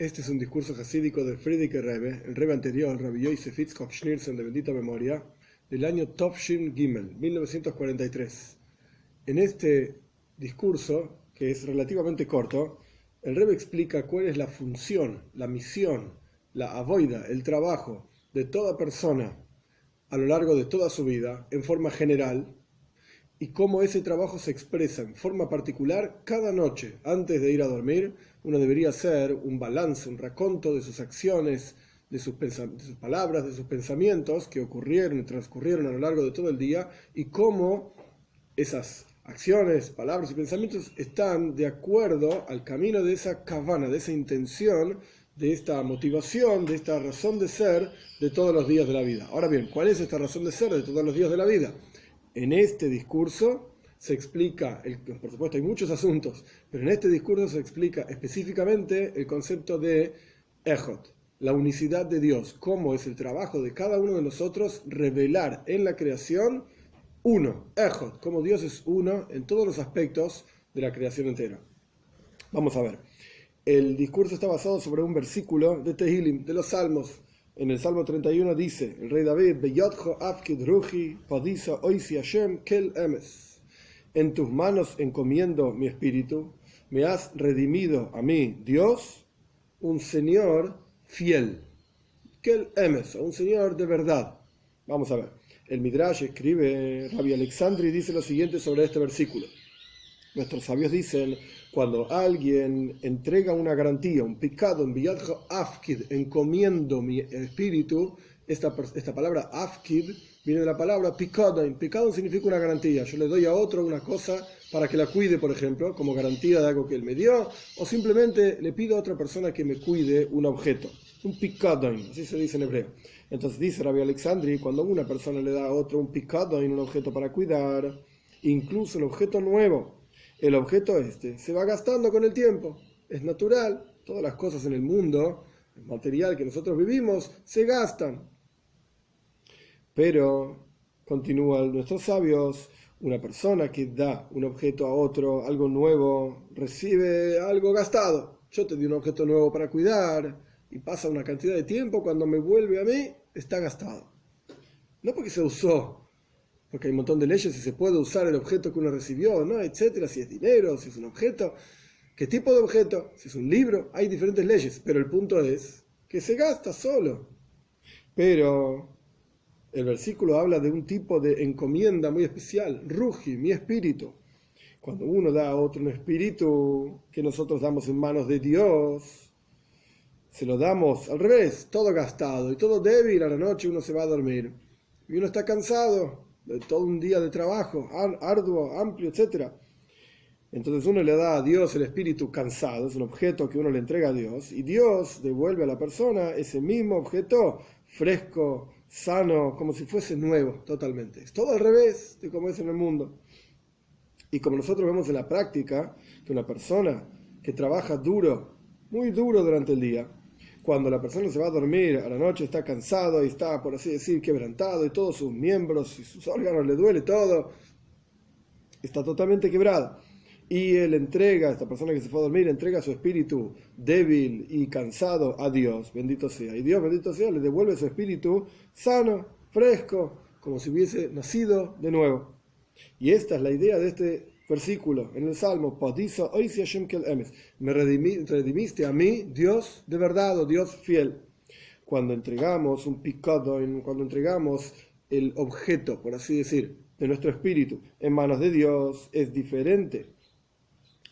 Este es un discurso jasídico de Frierdiker Rebbe, el Rebbe anterior, Rabbi Yosef Yitzchok Schneerson de bendita memoria, del año Tovshin Gimel, 1943. En este discurso, que es relativamente corto, el Rebbe explica cuál es la función, la misión, la avoida, el trabajo de toda persona a lo largo de toda su vida, en forma general, y cómo ese trabajo se expresa en forma particular cada noche. Antes de ir a dormir, uno debería hacer un balance, un raconto de sus acciones, de sus palabras, de sus pensamientos que ocurrieron y transcurrieron a lo largo de todo el día, y cómo esas acciones, palabras y pensamientos están de acuerdo al camino de esa kavana, de esa intención, de esta motivación, de esta razón de ser de todos los días de la vida. Ahora bien, ¿cuál es esta razón de ser de todos los días de la vida? En este discurso se explica, por supuesto hay muchos asuntos, pero en este discurso se explica específicamente el concepto de Ejot, la unicidad de Dios, cómo es el trabajo de cada uno de nosotros revelar en la creación uno, Ejot, cómo Dios es uno en todos los aspectos de la creación entera. Vamos a ver, el discurso está basado sobre un versículo de Tehilim, de los Salmos. En el Salmo 31 dice el rey David: en tus manos encomiendo mi espíritu, me has redimido a mí, Dios, un Señor fiel. Kel emes, un Señor de verdad. Vamos a ver. El Midrash escribe, Rabbi Alexandri dice lo siguiente sobre este versículo. Nuestros sabios dicen, cuando alguien entrega una garantía, un picado, en Biyadjo Afkid, encomiendo mi espíritu, esta palabra Afkid viene de la palabra Picadon. Picadon significa una garantía. Yo le doy a otro una cosa para que la cuide, por ejemplo, como garantía de algo que él me dio, o simplemente le pido a otra persona que me cuide un objeto. Un picadon, así se dice en hebreo. Entonces dice Rabbi Alexandri, cuando una persona le da a otro un picadon, un objeto para cuidar, incluso el objeto nuevo, el objeto se va gastando con el tiempo, es natural, todas las cosas en el mundo, el material que nosotros vivimos, se gastan. Pero, continúan nuestros sabios, una persona que da un objeto a otro, algo nuevo, recibe algo gastado. Yo te di un objeto nuevo para cuidar y pasa una cantidad de tiempo, cuando me vuelve a mí, está gastado. No porque se usó, porque hay un montón de leyes si se puede usar el objeto que uno recibió, ¿no? Etcétera, si es dinero, si es un objeto, qué tipo de objeto, si es un libro, hay diferentes leyes, pero el punto es que se gasta solo. Pero el versículo habla de un tipo de encomienda muy especial, Ruji, mi espíritu. Cuando uno da a otro un espíritu que nosotros damos en manos de Dios, se lo damos al revés, todo gastado y todo débil. A la noche uno se va a dormir y uno está cansado de todo un día de trabajo, arduo, amplio, etc. Entonces uno le da a Dios el espíritu cansado, es un objeto que uno le entrega a Dios, y Dios devuelve a la persona ese mismo objeto fresco, sano, como si fuese nuevo totalmente. Es todo al revés de como es en el mundo. Y como nosotros vemos en la práctica, que una persona que trabaja duro, muy duro durante el día, cuando la persona se va a dormir a la noche está cansado y está, por así decir, quebrantado, y todos sus miembros y sus órganos le duele todo, está totalmente quebrado. Y él entrega, esta persona que se fue a dormir, entrega su espíritu débil y cansado a Dios, bendito sea. Y Dios, bendito sea, le devuelve su espíritu sano, fresco, como si hubiese nacido de nuevo. Y esta es la idea de este versículo en el Salmo: me redimiste a mí, Dios de verdad, o Dios fiel. Cuando entregamos un picado, cuando entregamos el objeto, por así decir, de nuestro espíritu en manos de Dios, es diferente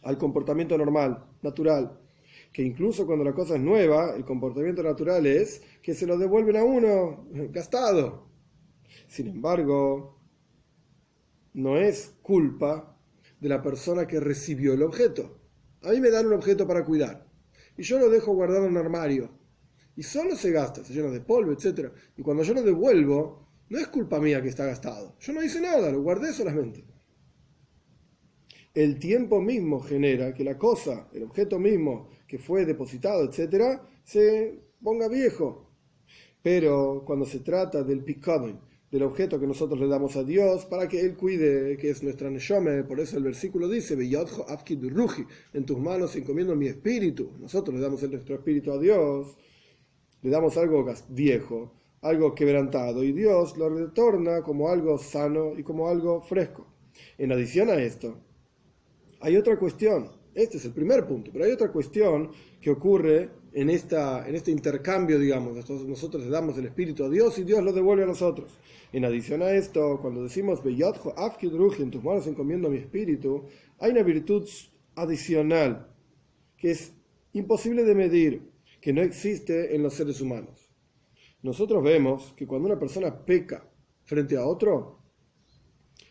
al comportamiento normal, natural, que incluso cuando la cosa es nueva, el comportamiento natural es que se lo devuelven a uno gastado. Sin embargo, no es culpa de la persona que recibió el objeto. A mí me dan un objeto para cuidar y yo lo dejo guardado en un armario y solo se gasta, se llena de polvo, etc. Y cuando yo lo devuelvo, no es culpa mía que está gastado. Yo no hice nada, lo guardé solamente. El tiempo mismo genera que la cosa, el objeto mismo que fue depositado, etc., se ponga viejo. Pero cuando se trata del picadón, del objeto que nosotros le damos a Dios para que Él cuide, que es nuestra neshome. Por eso el versículo dice, en tus manos encomiendo mi espíritu. Nosotros le damos nuestro espíritu a Dios, le damos algo viejo, algo quebrantado, y Dios lo retorna como algo sano y como algo fresco. En adición a esto, hay otra cuestión. Este es el primer punto, pero hay otra cuestión que ocurre en este intercambio, digamos. Nosotros le damos el espíritu a Dios y Dios lo devuelve a nosotros. En adición a esto, cuando decimos en tus manos encomiendo mi espíritu, hay una virtud adicional que es imposible de medir, que no existe en los seres humanos. Nosotros vemos que cuando una persona peca frente a otro,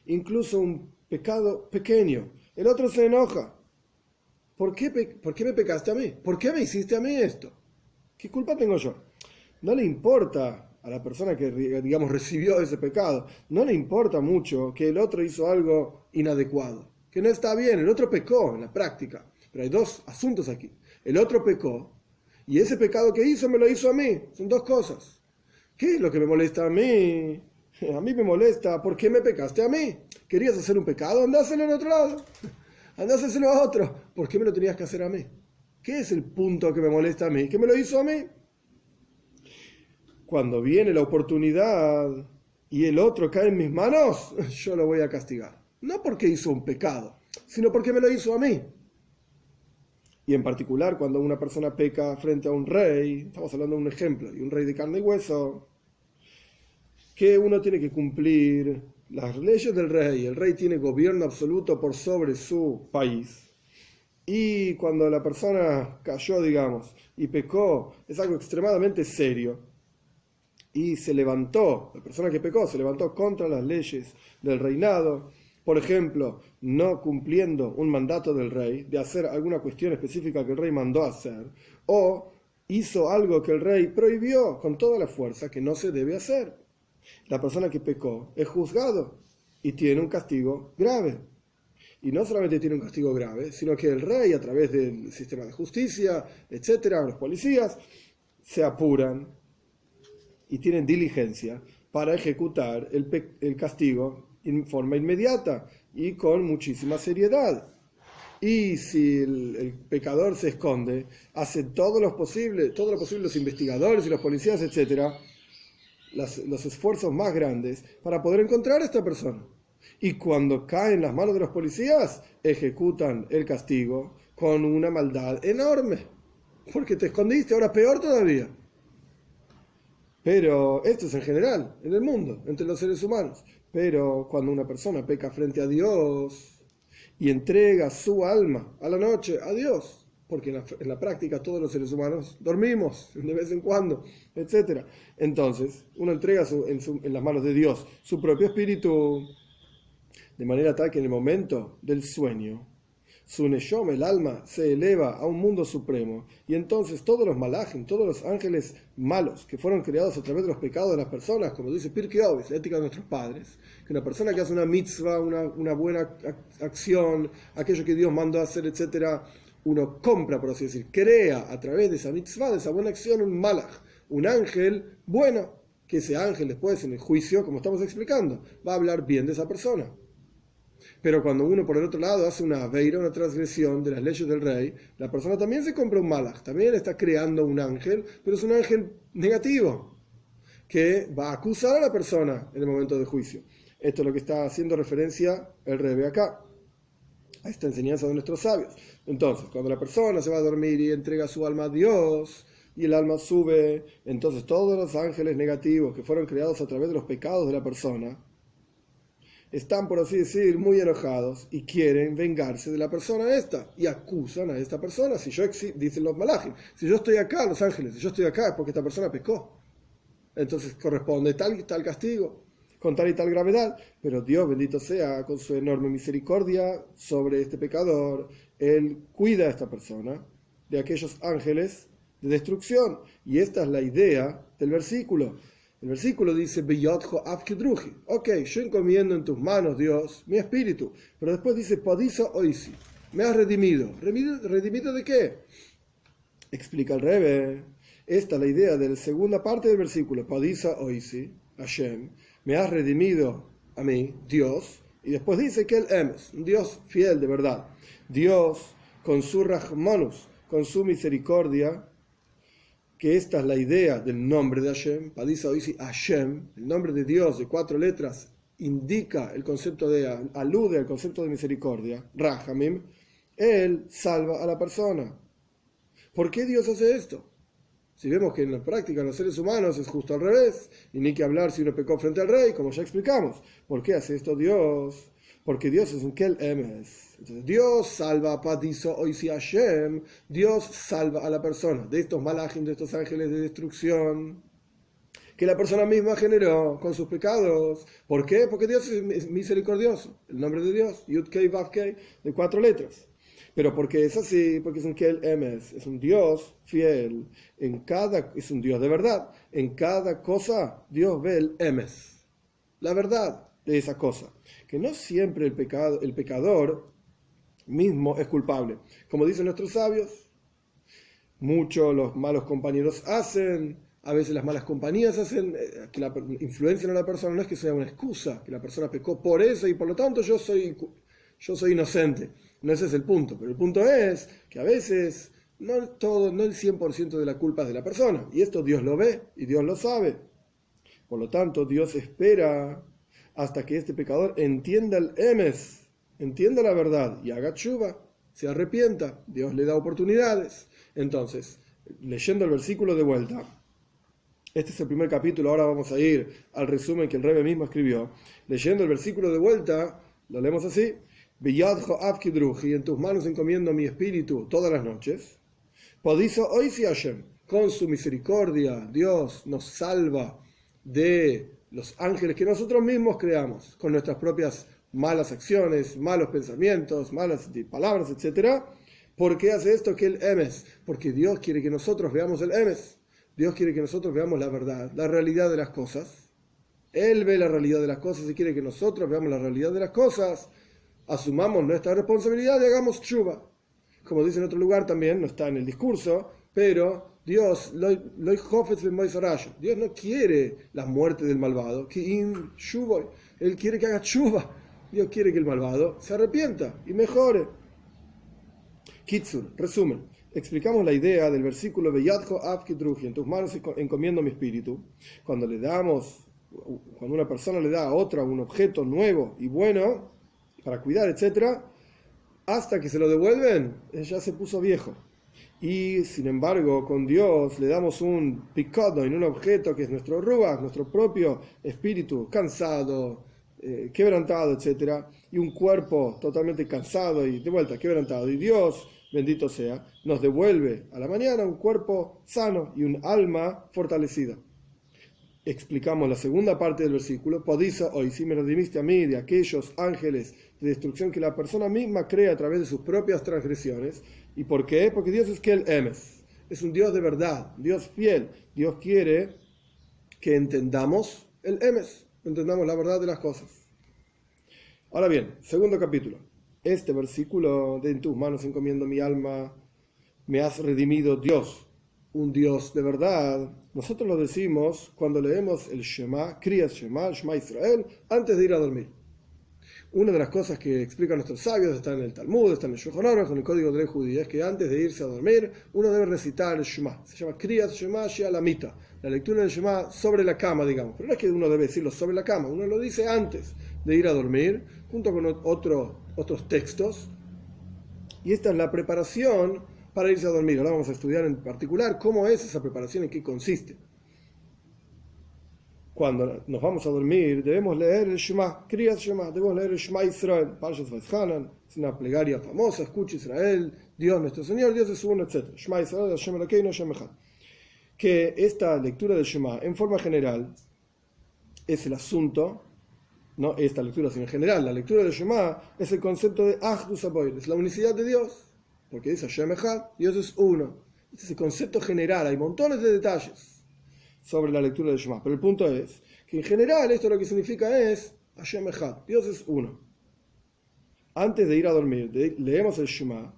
incluso un pecado pequeño, el otro se enoja. ¿Por qué me pecaste a mí? ¿Por qué me hiciste a mí esto? ¿Qué culpa tengo yo? No le importa a la persona que, digamos, recibió ese pecado, no le importa mucho que el otro hizo algo inadecuado, que no está bien, el otro pecó en la práctica. Pero hay dos asuntos aquí. El otro pecó y ese pecado que hizo me lo hizo a mí. Son dos cosas. ¿Qué es lo que me molesta a mí? A mí me molesta, ¿por qué me pecaste a mí? ¿Querías hacer un pecado? Andá a hacerlo en otro lado. Andá a hacérselo a otro. ¿Por qué me lo tenías que hacer a mí? ¿Qué es el punto que me molesta a mí? ¿Qué me lo hizo a mí? Cuando viene la oportunidad y el otro cae en mis manos, yo lo voy a castigar. No porque hizo un pecado, sino porque me lo hizo a mí. Y en particular, cuando una persona peca frente a un rey, estamos hablando de un ejemplo, y un rey de carne y hueso, que uno tiene que cumplir las leyes del rey. El rey tiene gobierno absoluto por sobre su país. Y cuando la persona cayó, digamos, y pecó, es algo extremadamente serio. Y se levantó, la persona que pecó se levantó contra las leyes del reinado. Por ejemplo, no cumpliendo un mandato del rey, de hacer alguna cuestión específica que el rey mandó hacer, o hizo algo que el rey prohibió con toda la fuerza que no se debe hacer. La persona que pecó es juzgado y tiene un castigo grave. Y no solamente tiene un castigo grave, sino que el rey, a través del sistema de justicia, etcétera, los policías, se apuran y tienen diligencia para ejecutar el castigo en forma inmediata y con muchísima seriedad. Y si el pecador se esconde, hace todo lo posible los investigadores y los policías, etcétera, los esfuerzos más grandes para poder encontrar a esta persona. Y cuando cae en las manos de los policías, ejecutan el castigo con una maldad enorme. Porque te escondiste, ahora peor todavía. Pero esto es en general, en el mundo, entre los seres humanos. Pero cuando una persona peca frente a Dios y entrega su alma a la noche a Dios, porque en la práctica todos los seres humanos dormimos de vez en cuando, etc. Entonces, uno entrega en las manos de Dios su propio espíritu, de manera tal que en el momento del sueño, su neshom, el alma, se eleva a un mundo supremo, y entonces todos los malajim, todos los ángeles malos que fueron creados a través de los pecados de las personas, como dice Pirkei Avos, la ética de nuestros padres, que una persona que hace una mitzvah, una buena acción, aquello que Dios mandó a hacer, etc., uno compra, por así decir, crea a través de esa mitzvah, de esa buena acción, un malach, un ángel bueno, que ese ángel después en el juicio, como estamos explicando, va a hablar bien de esa persona. Pero cuando uno por el otro lado hace una aveira, una transgresión de las leyes del rey, la persona también se compra un malach, también está creando un ángel, pero es un ángel negativo, que va a acusar a la persona en el momento del juicio. Esto es lo que está haciendo referencia el Rebbe acá, a esta enseñanza de nuestros sabios. Entonces, cuando la persona se va a dormir y entrega su alma a Dios, y el alma sube, entonces todos los ángeles negativos que fueron creados a través de los pecados de la persona, están, por así decir, muy enojados y quieren vengarse de la persona esta y acusan a esta persona. Dicen los malajim, si yo estoy acá, los ángeles, si yo estoy acá es porque esta persona pecó. Entonces corresponde tal y tal castigo, con tal y tal gravedad. Pero Dios, bendito sea, con su enorme misericordia sobre este pecador, Él cuida a esta persona de aquellos ángeles de destrucción. Y esta es la idea del versículo. El versículo dice, ok, yo encomiendo en tus manos, Dios, mi espíritu. Pero después dice, Padisa oisi, me has redimido. ¿Redimido de qué? Explica el Rebbe. Esta es la idea de la segunda parte del versículo. Padisa oisi, Hashem, me has redimido a mí, Dios, y después dice que él es un Dios fiel de verdad. Dios, con su Rahmanus, con su misericordia, que esta es la idea del nombre de Hashem, Padisa Oisi Hashem, el nombre de Dios de 4 letras, indica el concepto alude al concepto de misericordia, Rahamim, él salva a la persona. ¿Por qué Dios hace esto? Si vemos que en la práctica en los seres humanos es justo al revés, y ni que hablar si uno pecó frente al rey, como ya explicamos. ¿Por qué hace esto Dios? Porque Dios es un Kel Emes. Entonces Dios salva a Padiso Oisi Hashem, Dios salva a la persona de estos malachim, de estos ángeles de destrucción, que la persona misma generó con sus pecados. ¿Por qué? Porque Dios es misericordioso. El nombre de Dios, Yud Kei Vav Kei, de 4 letras. Pero porque es así, porque es un Kel Emes, es un Dios fiel, es un Dios de verdad. En cada cosa Dios ve el Emes, la verdad de esa cosa. Que no siempre el pecador mismo es culpable. Como dicen nuestros sabios, muchos los malos compañeros hacen, a veces las malas compañías hacen, que influencian a la persona, no es que sea una excusa, que la persona pecó por eso y por lo tanto yo soy inocente. No ese es el punto, pero el punto es que a veces no el 100% de la culpa es de la persona, y esto Dios lo ve y Dios lo sabe. Por lo tanto, Dios espera hasta que este pecador entienda el emes, entienda la verdad y haga tshuva, se arrepienta. Dios le da oportunidades. Entonces, leyendo el versículo de vuelta, este es el primer capítulo, ahora vamos a ir al resumen que el Rebbe mismo escribió. Leyendo el versículo de vuelta, lo leemos así: Beyadjo Avkidruji, en tus manos encomiendo mi espíritu todas las noches. Podizo Oisi Hashem, con su misericordia, Dios nos salva de los ángeles que nosotros mismos creamos, con nuestras propias malas acciones, malos pensamientos, malas palabras, etc. ¿Por qué hace esto? Que el emes, porque Dios quiere que nosotros veamos el emes. Dios quiere que nosotros veamos la verdad, la realidad de las cosas. Él ve la realidad de las cosas y quiere que nosotros veamos la realidad de las cosas, asumamos nuestra responsabilidad y hagamos tshuva. Como dice en otro lugar también, no está en el discurso, pero Dios no quiere la muerte del malvado, Él quiere que haga tshuva. Dios quiere que el malvado se arrepienta y mejore. Kitsur, resumen. Explicamos la idea del versículo Beyadjo Avkidruji, en tus manos encomiendo mi espíritu. Cuando una persona le da a otra un objeto nuevo y bueno para cuidar, etc., hasta que se lo devuelven, ya se puso viejo. Y sin embargo, con Dios le damos un picado en un objeto que es nuestro ruach, nuestro propio espíritu cansado, quebrantado, etc., y un cuerpo totalmente cansado y de vuelta quebrantado. Y Dios, bendito sea, nos devuelve a la mañana un cuerpo sano y un alma fortalecida. Explicamos la segunda parte del versículo: Podiza hoy, si me redimiste a mí de aquellos ángeles de destrucción que la persona misma crea a través de sus propias transgresiones. ¿Y por qué? Porque Dios es Kel Emes, es un Dios de verdad, Dios fiel. Dios quiere que entendamos el Emes, entendamos la verdad de las cosas. Ahora bien, segundo capítulo. Este versículo de en tus manos encomiendo mi alma, me has redimido Dios, un Dios de verdad. Nosotros lo decimos cuando leemos el Shema, Kriyas Shema, Shema Israel, antes de ir a dormir. Una de las cosas que explican nuestros sabios, está en el Talmud, está en el Shulchan Aruch, con el código de ley judía, es que antes de irse a dormir, uno debe recitar el Shema. Se llama Kriyas Shema She'alamita, la lectura del Shema sobre la cama, digamos. Pero no es que uno debe decirlo sobre la cama, uno lo dice antes de ir a dormir, junto con otros textos. Y esta es la preparación para irse a dormir. Ahora vamos a estudiar en particular cómo es esa preparación, en qué consiste. Cuando nos vamos a dormir, debemos leer el Shema, Kriyas Shema, debemos leer el Shema Israel, Parshas Vaizhanan, es una plegaria famosa: escucha Israel, Dios nuestro Señor, Dios es uno, etc. Shema Israel, Hashem Elokeinu, Hashem Echad. Que esta lectura del Shema, en forma general, es el asunto, no esta lectura, sino en general, la lectura del Shema es el concepto de Achdus Haboil, es la unicidad de Dios, porque dice Hashem Echad, Dios es uno. Este es el concepto general, hay montones de detalles sobre la lectura del Shema, pero el punto es que en general esto lo que significa es Hashem Echad, Dios es uno. Antes de ir a dormir, leemos el Shema.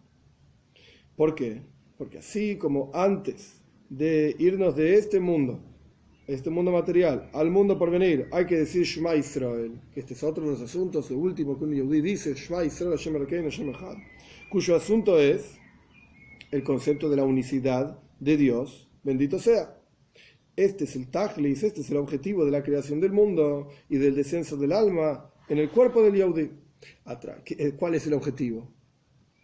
¿Por qué? Porque así como antes de irnos de este mundo este mundo material, al mundo por venir, hay que decir Shema Israel, que este es otro de los asuntos, el último que un yehudí dice, Shema Israel, Hashem Elokeinu, Hashem Echad, cuyo asunto es el concepto de la unicidad de Dios, bendito sea. Este es el tajlis, este es el objetivo de la creación del mundo y del descenso del alma en el cuerpo del yehudí. ¿Cuál es el objetivo?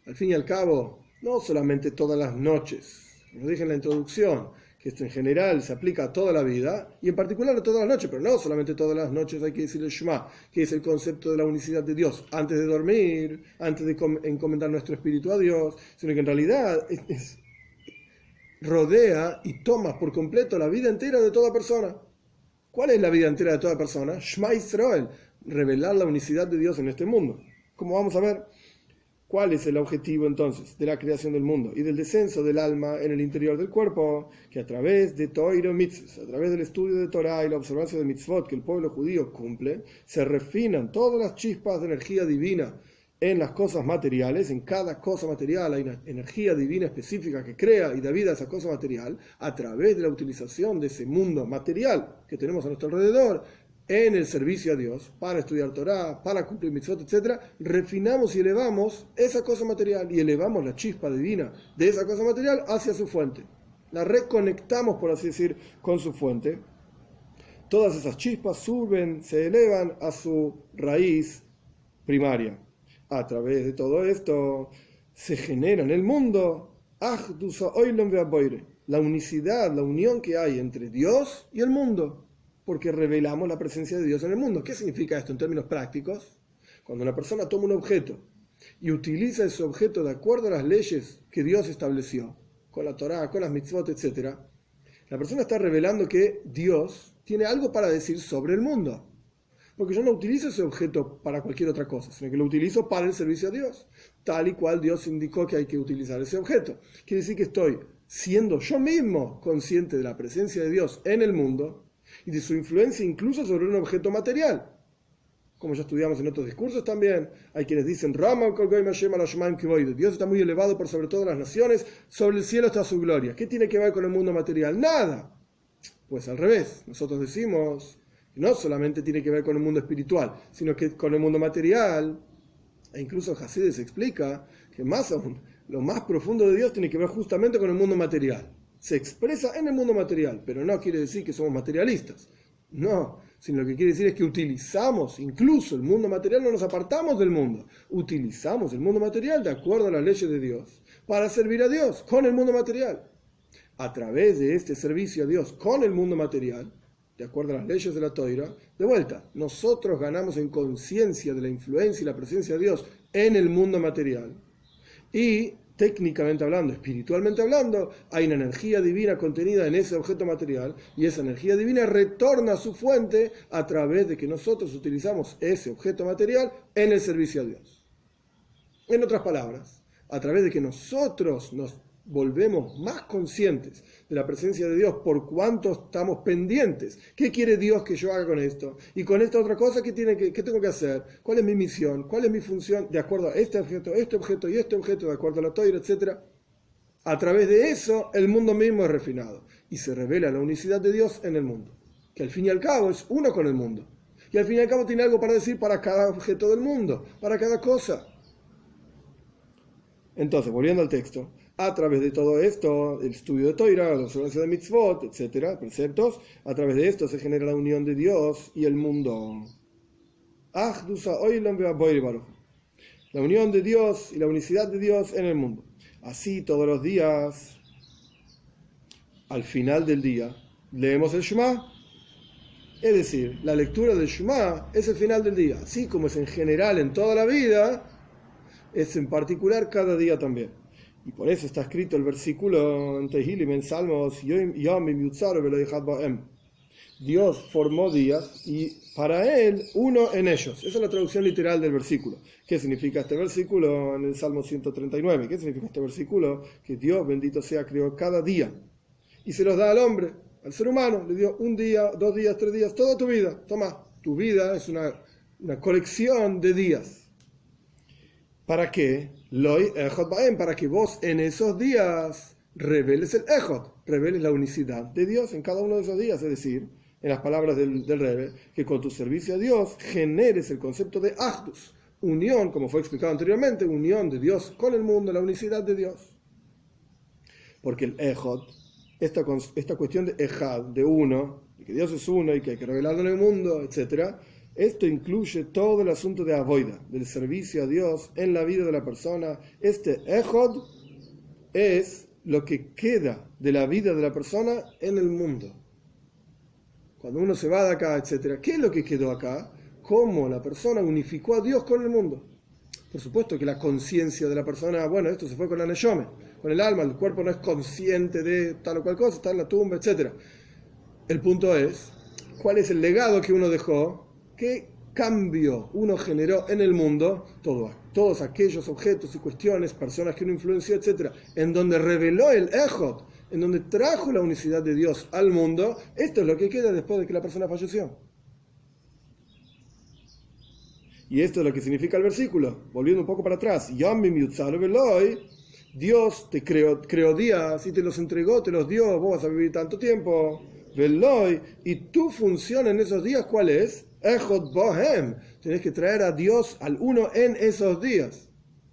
Al fin y al cabo, no solamente todas las noches, como dije en la introducción, que esto en general se aplica a toda la vida, y en particular a todas las noches, pero no solamente todas las noches hay que decir el Shema, que es el concepto de la unicidad de Dios, antes de dormir, antes de encomendar nuestro espíritu a Dios, sino que en realidad rodea y toma por completo la vida entera de toda persona. ¿Cuál es la vida entera de toda persona? Shema Israel, revelar la unicidad de Dios en este mundo. Como vamos a ver, ¿cuál es el objetivo entonces de la creación del mundo y del descenso del alma en el interior del cuerpo? Que a través de Toiro Mitzvot, a través del estudio de Torah y la observancia de Mitzvot que el pueblo judío cumple, se refinan todas las chispas de energía divina en las cosas materiales. En cada cosa material hay una energía divina específica que crea y da vida a esa cosa material a través de la utilización de ese mundo material que tenemos a nuestro alrededor en el servicio a Dios, para estudiar Torah, para cumplir mitzvot, etc. Refinamos y elevamos esa cosa material y elevamos la chispa divina de esa cosa material hacia su fuente. La reconectamos, por así decir, con su fuente. Todas esas chispas suben, se elevan a su raíz primaria. A través de todo esto se genera en el mundo la unicidad, la unión que hay entre Dios y el mundo, porque revelamos la presencia de Dios en el mundo. ¿Qué significa esto en términos prácticos? Cuando una persona toma un objeto y utiliza ese objeto de acuerdo a las leyes que Dios estableció, con la Torá, con las mitzvot, etc., la persona está revelando que Dios tiene algo para decir sobre el mundo. Porque yo no utilizo ese objeto para cualquier otra cosa, sino que lo utilizo para el servicio a Dios, tal y cual Dios indicó que hay que utilizar ese objeto. Quiere decir que estoy siendo yo mismo consciente de la presencia de Dios en el mundo y de su influencia incluso sobre un objeto material. Como ya estudiamos en otros discursos también, hay quienes dicen Dios está muy elevado por sobre todas las naciones, sobre el cielo está su gloria. ¿Qué tiene que ver con el mundo material? Nada. Pues al revés, nosotros decimos no solamente tiene que ver con el mundo espiritual, sino que con el mundo material. E incluso Hasides explica que más aún, lo más profundo de Dios tiene que ver justamente con el mundo material. Se expresa en el mundo material, pero no quiere decir que somos materialistas. No, sino lo que quiere decir es que utilizamos incluso el mundo material, no nos apartamos del mundo. Utilizamos el mundo material de acuerdo a las leyes de Dios para servir a Dios con el mundo material. A través de este servicio a Dios con el mundo material, de acuerdo a las leyes de la Toira, de vuelta, nosotros ganamos en conciencia de la influencia y la presencia de Dios en el mundo material. Y técnicamente hablando, espiritualmente hablando, hay una energía divina contenida en ese objeto material y esa energía divina retorna a su fuente a través de que nosotros utilizamos ese objeto material en el servicio a Dios. En otras palabras, a través de que nosotros nos volvemos más conscientes de la presencia de Dios por cuanto estamos pendientes. ¿Qué quiere Dios que yo haga con esto? Y con esta otra cosa, ¿qué tengo que hacer? ¿Cuál es mi misión? ¿Cuál es mi función? De acuerdo a este objeto y este objeto, de acuerdo a la Torah, etc. A través de eso, el mundo mismo es refinado. Y se revela la unicidad de Dios en el mundo. Que al fin y al cabo es uno con el mundo. Y al fin y al cabo tiene algo para decir para cada objeto del mundo, para cada cosa. Entonces, volviendo al texto, a través de todo esto, el estudio de Torah, la observancia de mitzvot, etcétera, preceptos, a través de esto se genera la unión de Dios y el mundo. La unión de Dios y la unicidad de Dios en el mundo. Así todos los días, al final del día, leemos el Shema. Es decir, la lectura del Shema es el final del día. Así como es en general en toda la vida, es en particular cada día también. Y por eso está escrito el versículo en Tehilim, en Salmos, Dios formó días y para Él uno en ellos. Esa es la traducción literal del versículo. ¿Qué significa este versículo en el Salmo 139? ¿Qué significa este versículo? Que Dios, bendito sea, creó cada día y se los da al hombre, al ser humano. Le dio un día, 2 días, 3 días, toda tu vida. Toma, tu vida es una colección de días. ¿Para qué? Para que vos en esos días Revel es el Ejod, Revel es la unicidad de Dios en cada uno de esos días, es decir, en las palabras del Rebbe, que con tu servicio a Dios generes el concepto de Achdus, unión, como fue explicado anteriormente, unión de Dios con el mundo, la unicidad de Dios. Porque el Ejod, esta cuestión de Ejad, de uno, de que Dios es uno y que hay que revelarlo en el mundo, etc., esto incluye todo el asunto de Avoida, del servicio a Dios en la vida de la persona. Este Ejod es lo que queda de la vida de la persona en el mundo. Cuando uno se va de acá, etc., ¿qué es lo que quedó acá? Cómo la persona unificó a Dios con el mundo. Por supuesto que la conciencia de la persona, bueno, esto se fue con la neshome, con el alma, el cuerpo no es consciente de tal o cual cosa, está en la tumba, etc. El punto es, ¿cuál es el legado que uno dejó? ¿Qué cambio uno generó en el mundo? Todos aquellos objetos y cuestiones, personas que uno influenció, etc., en donde reveló el Ejod, en donde trajo la unicidad de Dios al mundo. Esto es lo que queda después de que la persona falleció. Y esto es lo que significa el versículo. Volviendo un poco para atrás. Dios te creó días y te los entregó, te los dio. Vos vas a vivir tanto tiempo. Veloy. Y tu función en esos días, ¿cuál es? Ejod bohem. Tenés que traer a Dios al uno en esos días.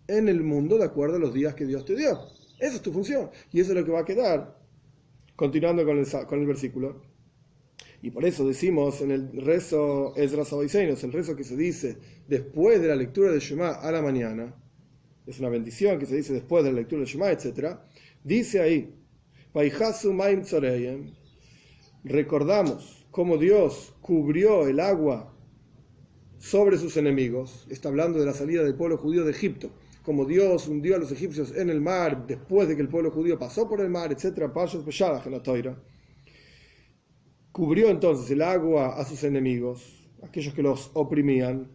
En el mundo, de acuerdo a los días que Dios te dio. Esa es tu función. Y eso es lo que va a quedar. Continuando con el versículo. Y por eso decimos en el rezo Ezra Sabaiseinos, el rezo que se dice después de la lectura de Shema a la mañana, es una bendición que se dice después de la lectura de Shema, etc. Dice ahí, recordamos cómo Dios cubrió el agua sobre sus enemigos. Está hablando de la salida del pueblo judío de Egipto, como Dios hundió a los egipcios en el mar después de que el pueblo judío pasó por el mar, etc. Cubrió entonces el agua a sus enemigos, aquellos que los oprimían.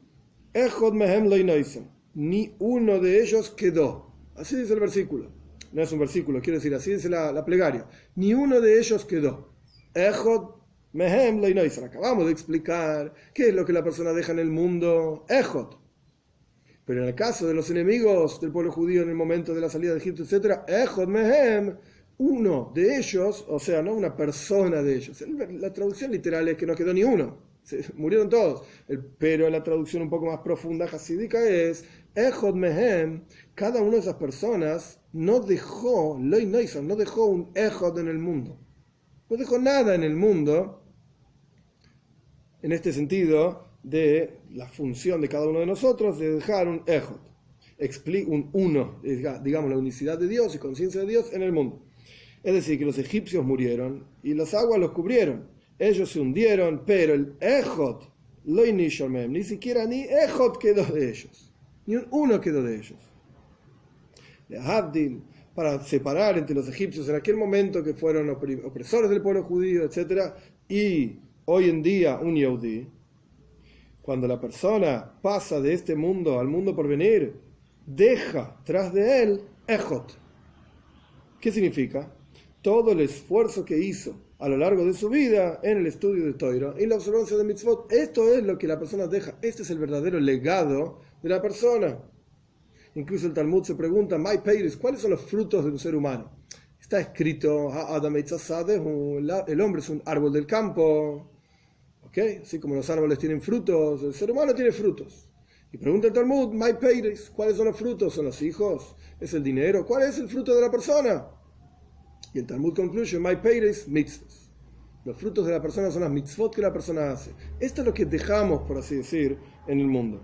Ejod mehem lo inoisen. Ni uno de ellos quedó. Así dice el versículo. No es un versículo, quiero decir, así dice la plegaria. Ni uno de ellos quedó. Ejod mehem lo inoisen. Acabamos de explicar qué es lo que la persona deja en el mundo. Ejod. Pero en el caso de los enemigos del pueblo judío en el momento de la salida de Egipto, etc., Ejod mehem, uno de ellos, o sea, no una persona de ellos. La traducción literal es que no quedó ni uno, murieron todos. Pero la traducción un poco más profunda, hasídica, es Ejod mehem, cada una de esas personas no dejó, no dejó un Ejod en el mundo. No dejó nada en el mundo, en este sentido, de la función de cada uno de nosotros de dejar un Ejod, un uno, digamos, la unicidad de Dios y conciencia de Dios en el mundo. Es decir, que los egipcios murieron y las aguas los cubrieron. Ellos se hundieron, pero el Ejod, ni siquiera ni Ejod quedó de ellos. Ni uno quedó de ellos. Para separar entre los egipcios en aquel momento que fueron opresores del pueblo judío, etc., y hoy en día un Yehudí, cuando la persona pasa de este mundo al mundo por venir, deja tras de él Ejod. ¿Qué significa? Todo el esfuerzo que hizo a lo largo de su vida en el estudio de Torah y la observancia de mitzvot. Esto es lo que la persona deja. Este es el verdadero legado de la persona. Incluso el Talmud se pregunta, ¿cuáles son los frutos de un ser humano? Está escrito, el hombre es un árbol del campo. ¿Okay? Así como los árboles tienen frutos, el ser humano tiene frutos. Y pregunta el Talmud, ¿cuáles son los frutos? ¿Son los hijos? ¿Es el dinero? ¿Cuál es el fruto de la persona? Y el Talmud concluye, mitzvot. Los frutos de la persona son las mitzvot que la persona hace. Esto es lo que dejamos, por así decir, en el mundo.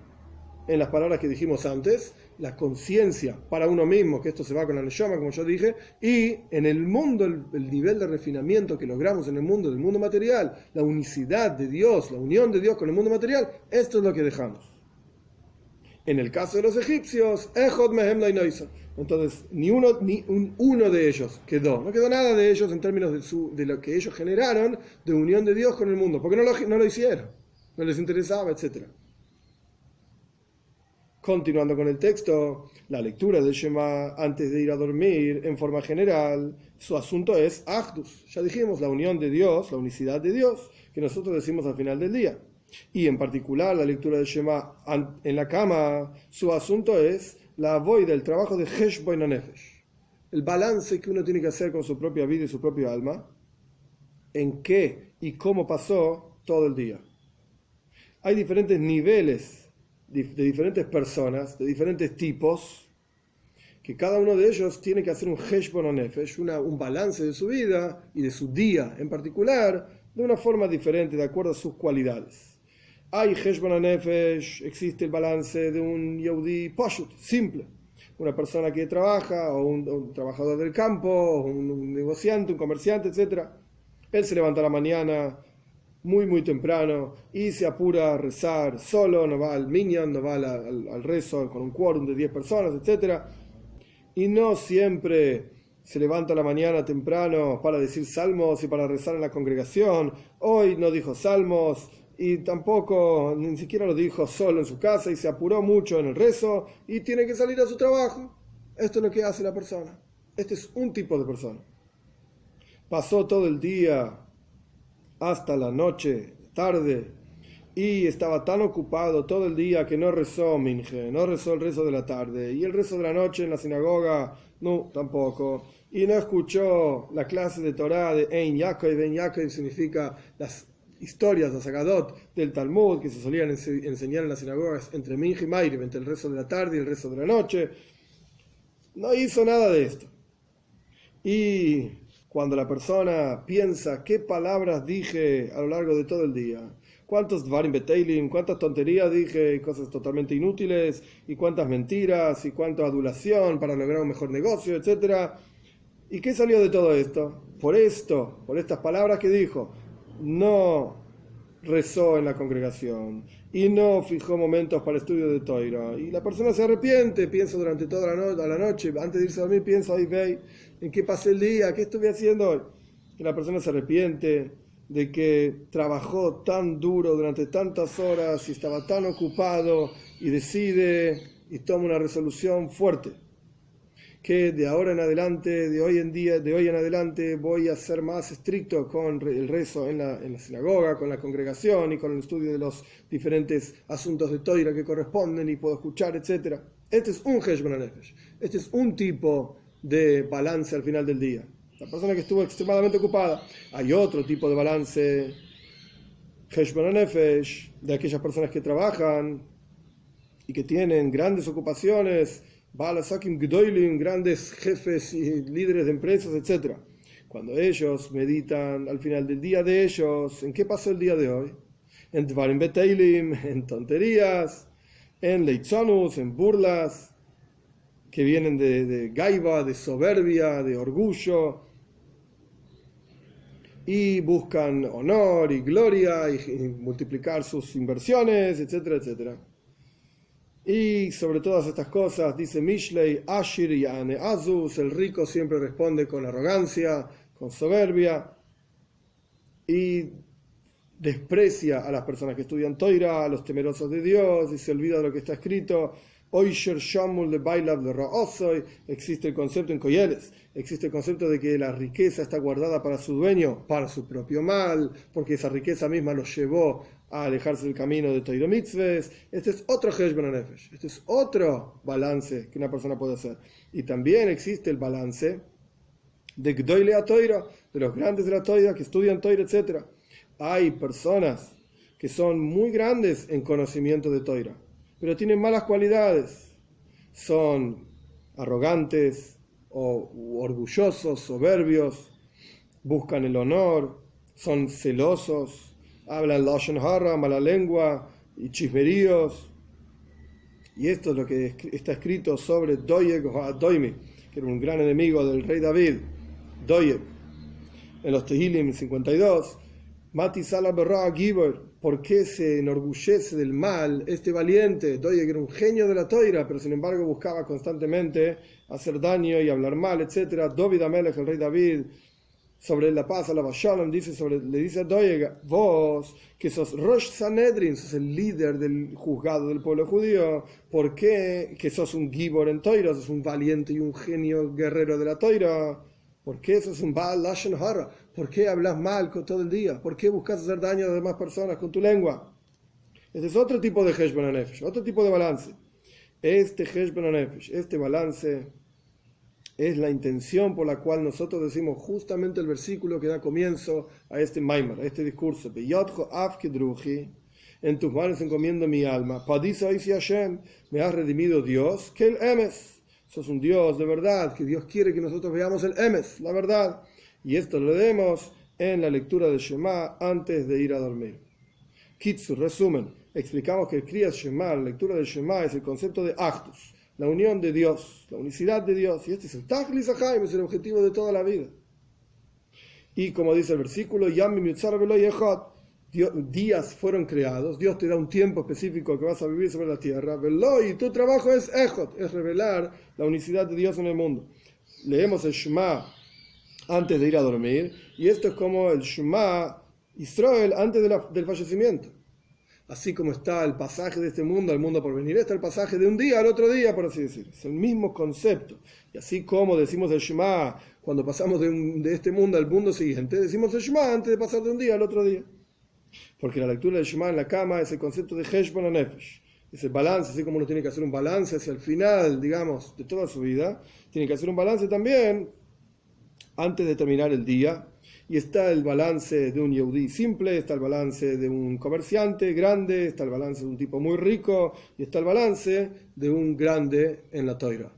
En las palabras que dijimos antes, la conciencia para uno mismo, que esto se va con la neshama, como yo dije, y en el mundo, el nivel de refinamiento que logramos en el mundo, del mundo material, la unicidad de Dios, la unión de Dios con el mundo material, esto es lo que dejamos. En el caso de los egipcios, Ejod mehem lo inoisen. Entonces, ni uno de ellos quedó. No quedó nada de ellos en términos de lo que ellos generaron de unión de Dios con el mundo. Porque no lo hicieron. No les interesaba, etc. Continuando con el texto, la lectura del Shema antes de ir a dormir, en forma general, su asunto es Achdus. Ya dijimos, la unión de Dios, la unicidad de Dios, que nosotros decimos al final del día. Y en particular la lectura del Shema en la cama, su asunto es la avoida, el trabajo de Heshbon HaNefesh, el balance que uno tiene que hacer con su propia vida y su propio alma, en qué y cómo pasó todo el día. Hay diferentes niveles de diferentes personas, de diferentes tipos, que cada uno de ellos tiene que hacer un Heshbon Nefesh, un balance de su vida y de su día en particular, de una forma diferente, de acuerdo a sus cualidades. Hay Heshbon Nefesh, existe el balance de un Yehudi Pashut, simple. Una persona que trabaja, o un trabajador del campo, o un negociante, un comerciante, etc. Él se levanta a la mañana muy temprano y se apura a rezar solo, no va al minyan, no va al rezo con un quórum de 10 personas, etc. Y no siempre se levanta a la mañana temprano para decir salmos y para rezar en la congregación. Hoy no dijo salmos y tampoco, ni siquiera lo dijo solo en su casa y se apuró mucho en el rezo y tiene que salir a su trabajo. Esto es lo que hace la persona. Este es un tipo de persona. Pasó todo el día hasta la noche, tarde, y estaba tan ocupado todo el día que no rezó Minje, no rezó el rezo de la tarde, y el rezo de la noche en la sinagoga, no, tampoco, y no escuchó la clase de Torah de Ein Yaakov. Ein Yaakov significa las historias, las Agadot del Talmud, que se solían enseñar en las sinagogas entre Minje y Ma'ariv, entre el rezo de la tarde y el rezo de la noche. No hizo nada de esto. Y cuando la persona piensa qué palabras dije a lo largo de todo el día, cuántos dvarim beteilim, cuántas tonterías dije, cosas totalmente inútiles, y cuántas mentiras, y cuánta adulación para lograr un mejor negocio, etc. ¿Y qué salió de todo esto? Por estas palabras que dijo, no rezó en la congregación y no fijó momentos para estudio de Toira, y la persona se arrepiente, piensa durante toda la noche, antes de irse a dormir, piensa, ay, ve, ¿en qué pasé el día? ¿Qué estuve haciendo hoy? Y la persona se arrepiente de que trabajó tan duro durante tantas horas y estaba tan ocupado, y decide y toma una resolución fuerte, que de ahora en adelante, de hoy en adelante, voy a ser más estricto con el rezo en la sinagoga, con la congregación y con el estudio de los diferentes asuntos de Toira que corresponden y puedo escuchar, etc. Este es un Heshbon Nefesh. Este es un tipo de balance al final del día. La persona que estuvo extremadamente ocupada. Hay otro tipo de balance, Heshbon Nefesh, de aquellas personas que trabajan y que tienen grandes ocupaciones, Balasakim Gdoilim, grandes jefes y líderes de empresas, etc. Cuando ellos meditan al final del día de ellos, ¿en qué pasó el día de hoy? En Dvarim Beteilim, en tonterías, en Leitzonus, en burlas, que vienen de gaiva, de soberbia, de orgullo, y buscan honor y gloria y multiplicar sus inversiones, etcétera, etcétera. Y sobre todas estas cosas, dice Mishlei, Ashir y Ane Azus, el rico siempre responde con arrogancia, con soberbia, y desprecia a las personas que estudian Toira, a los temerosos de Dios, y se olvida de lo que está escrito. Oisher Shamul de Bailav de Ra'osoy, existe el concepto en Koyeles, existe el concepto de que la riqueza está guardada para su dueño, para su propio mal, porque esa riqueza misma los llevó a alejarse del camino de Toiro Mitzvahs. Este es otro Heshbon Nefesh, este es otro balance que una persona puede hacer. Y también existe el balance de Gdoile a Toira, de los grandes de la Toira, que estudian Toira, etc. Hay personas que son muy grandes en conocimiento de Toira, pero tienen malas cualidades, son arrogantes o orgullosos, soberbios, buscan el honor, son celosos, hablan lashon hara, mala lengua y chismeríos. Y esto es lo que está escrito sobre Doeg o Adoimi, que era un gran enemigo del rey David, Doeg, en los Tehilim 52. Mati Salah Berra Gibor, ¿por qué se enorgullece del mal este valiente? Doeg era un genio de la Toira, pero sin embargo buscaba constantemente hacer daño y hablar mal, etc. David Amelech, el rey David, sobre la paz, la Shalom, le dice a Doeg, vos que sos Rosh Sanedrin, sos el líder del juzgado del pueblo judío, ¿por qué que sos un Gibor en Toira, sos un valiente y un genio guerrero de la Toira? ¿Por qué sos un Baal Lashon Hara? ¿Por qué hablas mal todo el día? ¿Por qué buscas hacer daño a las demás personas con tu lengua? Este es otro tipo de Heshbon Nefesh, otro tipo de balance. Este Heshbon Nefesh, este balance, es la intención por la cual nosotros decimos justamente el versículo que da comienzo a este Maimar, a este discurso. En tus manos encomiendo mi alma. Padisa y Hashem, me has redimido Dios, que el Emes. Sos un Dios de verdad, que Dios quiere que nosotros veamos el Emes, la verdad. Y esto lo leemos en la lectura de Shema antes de ir a dormir. Kitsu, resumen, explicamos que el Kriyat Shema, la lectura del Shema, es el concepto de Achdus, la unión de Dios, la unicidad de Dios. Y este es el Tachlis HaChaim, es el objetivo de toda la vida. Y como dice el versículo, Yamim Yitzhar Velo Yechad, días fueron creados, Dios te da un tiempo específico que vas a vivir sobre la tierra, y tu trabajo es Echot, es revelar la unicidad de Dios en el mundo. Leemos el Shema antes de ir a dormir, y esto es como el Shema Israel antes del fallecimiento. Así como está el pasaje de este mundo al mundo por venir, está el pasaje de un día al otro día, por así decir. Es el mismo concepto. Y así como decimos el Shema cuando pasamos de este mundo al mundo siguiente, decimos el Shema antes de pasar de un día al otro día. Porque la lectura del Shema en la cama es el concepto de Heshbon HaNefesh. Es el balance, así como uno tiene que hacer un balance hacia el final, digamos, de toda su vida, tiene que hacer un balance también antes de terminar el día. Y está el balance de un Yehudí simple, está el balance de un comerciante grande, está el balance de un tipo muy rico, y está el balance de un grande en la Toira.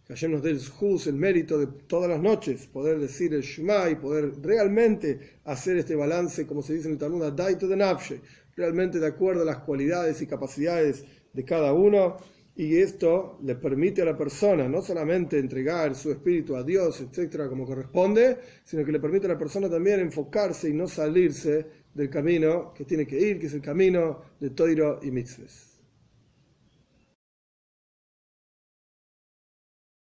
Que Hashem nos dé el mérito de todas las noches poder decir el Shema y poder realmente hacer este balance, como se dice en el Talmud, Daito de Nafshe, realmente de acuerdo a las cualidades y capacidades de cada uno. Y esto le permite a la persona no solamente entregar su espíritu a Dios, etcétera, como corresponde, sino que le permite a la persona también enfocarse y no salirse del camino que tiene que ir, que es el camino de Toiro y Mitzvos.